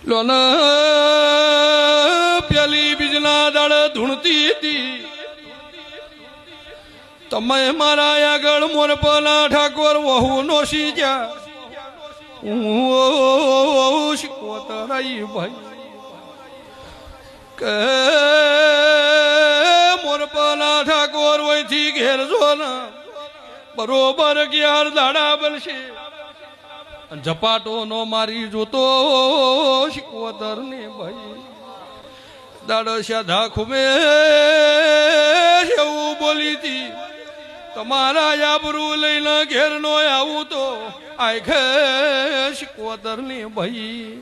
loan પેલી બીજના દાડે ધૂણતી હતી તમે મારા આગળ મોરપના ઠાકોર વહુ નોશી ગયા હું શીખવતરાઈ ભાઈ કે મોરપના ઠાકોર વહીથી ઘેર જો ને બરોબર 11 દાડા બનશે ઝપાટો નો મારી જોતો શીખવતર ને ભાઈ દાડો સાધા ખુમે એવું બોલી હતી તમારા આબરૂ લઈને ઘેર નો આવું તો આખે શીખવતર ને ભાઈ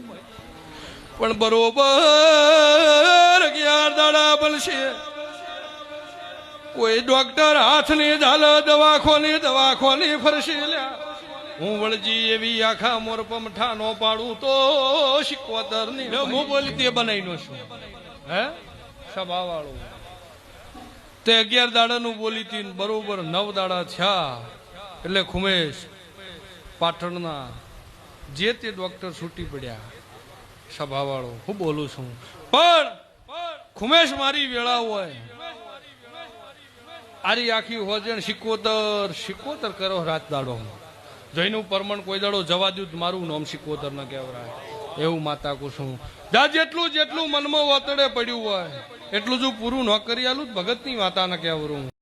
પણ બરોબર 11 દાડા બનશે કોઈ ડોક્ટર હાથની ઝાલ દવાખોની ફરશે લ્યા હું વળજી એવી આખા મોરપમઠા નો પાડું તો શીખવતર ની હું બોલી તે બનાવી નો છું હે સભા વાળો તે 11 દાડાનું બોલી હતી બરોબર 9 દાડા થયા એટલે ખુમેશ પાટણના જે તે ડોક્ટર છૂટી પડ્યા સભા વાળો હું બોલું છું પણ ખુમેશ મારી વેળા હોય આરી આખી હોજણ શીખવતર કરો રાત દાડો જઈનું પરમણ કોઈ દાડો જવા દઉં મારું નામ શીખવતર ન કહેવાય એવું માતા કુશું જા જેટલું મનમાં વતડે પડ્યું હોય એટલું જો પૂરું ન કરી આલું ભગતની વાતા ન કહેવરું